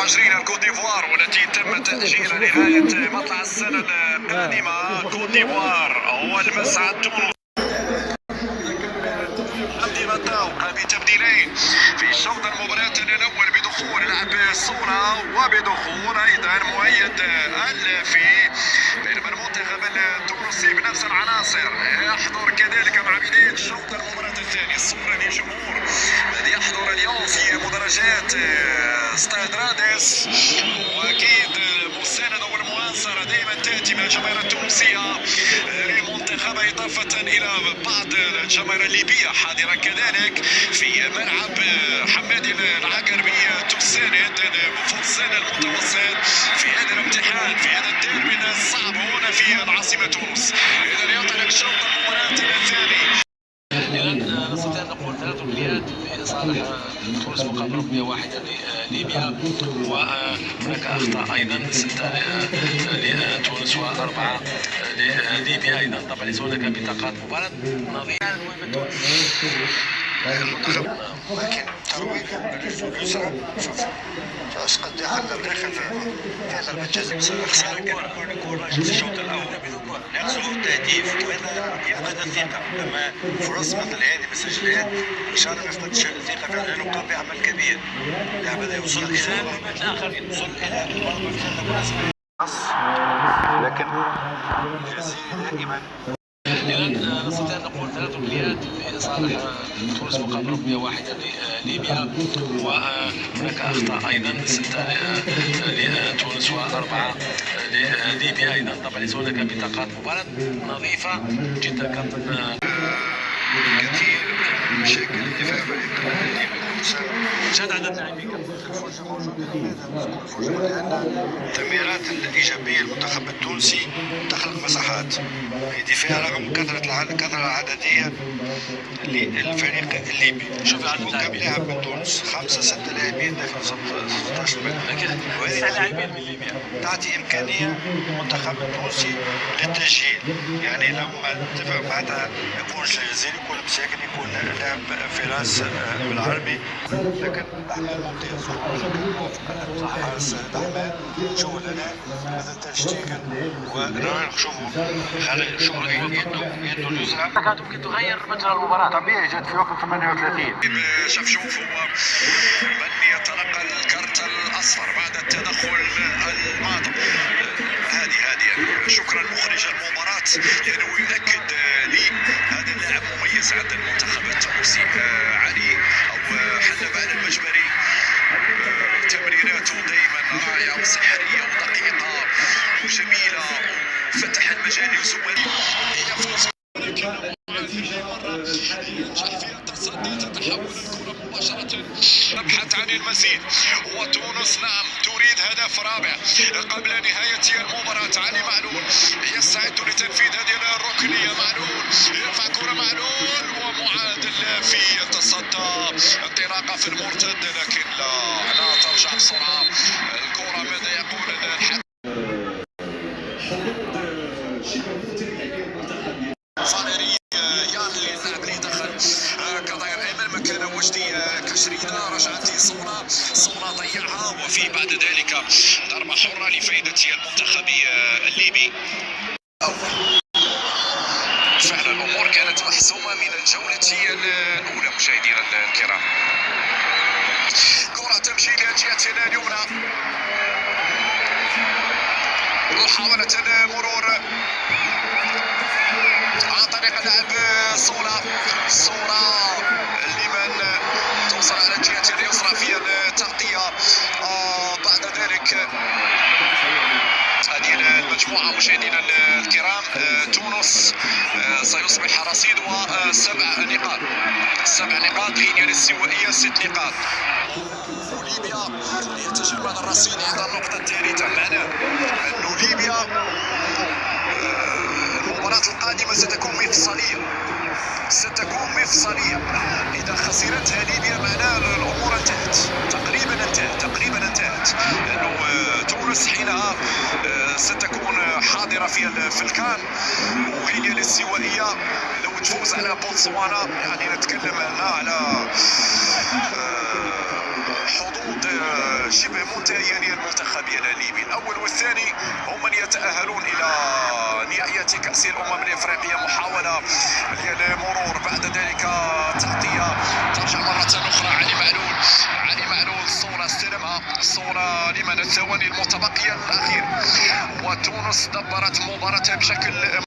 مهاجرين الكوت ديفوار والتي تم تأجيلها لغاية مطلع السنة القادمة. كوت ديفوار هو المسعى تونس. قام بتبديلين في الشوط المباراة الأول بدخول لاعب صورة وبدخول أيضا مؤيد الفي، بينما المنتخب التونسي بنفس العناصر يحضر كذلك مع بداية الشوط المباراة الثاني. الصورة للجمهور الذي يحضر اليوم في مدرجات استاد رادس، وأكيد المساندة والمؤازرة دائما تأتي من الجماهير التونسية للمنتخب، إضافة إلى بعض الجماهير الليبية حاضرة كذلك في ملعب حمادي العقربي تساند فرسان المتوسط في هذا الامتحان في هذا الديربي الصعب هنا في العاصمة تونس. إذا ينطلق شوط المباراة الثاني. إذا نستطيع أن نقول 3 مليارات لصالح تونس مقابل 101 لليبيا، وهناك أخطاء أيضا 6 لتونس و4 لليبيا أيضا. طبعا ليس هناك بطاقات مباراة نظيفة المهمة تونس. المنتخب لكن ترويج اليسرى شوف اش قد دخل داخل في ضربة جزاء خسارة كورة في الشوط الأول ناقصه التهديف، وهذا يفقد الثقة. أما فرص مثل هذه مسجلات إن شاء الله ما يفقدش الثقة فعلا، لأنه قام بعمل كبير. اللاعب هذا يوصل إلى الآخرين، يوصل إلى المرمى بشكل مناسب، لكن يجازي دائما. إذا نستطيع أن نقول 3 مليارات لصالح تونس مقابل 101 لليبيا، وهناك أخطاء أيضا 6 لتونس و4 لليبيا أيضا. طبعا ليس هناك بطاقات مباراة نظيفة جدا. كابتن كثير من المشاكل اللي فيها فريق شاد عدد اللاعبين الفرصة موجودة، لأن التمريرات الإيجابية المنتخب التونسي تخلق مساحات في دفاع رغم الكثرة العددية للفريق الليبي. شوف عدد كم لاعب من تونس؟ 5 6 لاعبين داخل 16 متر، وهذه لاعبين من ليبيا تعطي إمكانية للمنتخب التونسي للتسجيل. يعني لما اتفق معناتها يكون الجزائري يكون مساكن يكون لاعب فراس بالعربي، لكن احمد ممتاز حارس احمد شغل هنا مثل تشتيكن ونشوفوا خالد شغل يده اليسرى كانت ممكن تغير مجرى المباراة. طبيعي جات في وقت 38 شوف هو من يتلقى الكرت الأصفر بعد التدخل الماضي. هذه شكرا مخرج المباراة لأنه يؤكد لي هذا اللاعب مميز عند المنتخب التونسي علي أو حلب على المجبري. تمريراته دائما رائعة وسحرية ودقيقة وجميلة وفتح المجال لزملائه. يفوز ينجح في التصدي، تتحول الكرة مباشرة، نبحث عن المزيد، وتونس نعم تريد هدف رابع قبل نهاية المباراة. علي معلول يستعد لتنفيذ هذه الركنية، معلول يرفع كرة، معلول ومعادل في يتصدى انطلاقة في المرتد، لكن لا ترجع بسرعة الكرة. ماذا يقول الحكم؟ فاليري يانلي اللاعب اللي دخل كظهير ايمن مكان وجدي كشريده، رجعت صورة ضيعها، وفي بعد ذلك ضربة حرة لفائدة المنتخب الليبي. فعلا الامور كانت محسومة من الجولة الاولى مشاهدينا الكرام. كرة تمشي للجهة اليمنى، محاولة مرور عن طريق اللاعب صورة لمن توصل على الجهة اليسرى في التغطية. بعد ذلك هذه المجموعة مشاهدينا الكرام، تونس سيصبح رصيدها 7 نقاط، 7 نقاط، غينيا الاستوائية 6 نقاط، وليبيا يتجمد الرصيد عند النقطة الثالثة. معناه أن ليبيا المباراة القادمة ستكون مفصلية. إذا خسرتها ليبيا معناه الأمور انتهت، تقريبا انتهت، لأنه تونس حينها ستكون حاضرة في الكان، وغينيا الاستوائية لو تفوز على بوتسوانا يعني نتكلم هنا على حظوظ شبه منتهية للمنتخبين الليبي. الأول والثاني هم من يتأهلون إلى نهائيات كأس الأمم الإفريقية. محاولة للمرور، بعد ذلك تغطية، ترجع مرة أخرى علي معلول الصورة استلمها، الصورة لمن الثواني المتبقية الأخير، وتونس دبرت مباراتها بشكل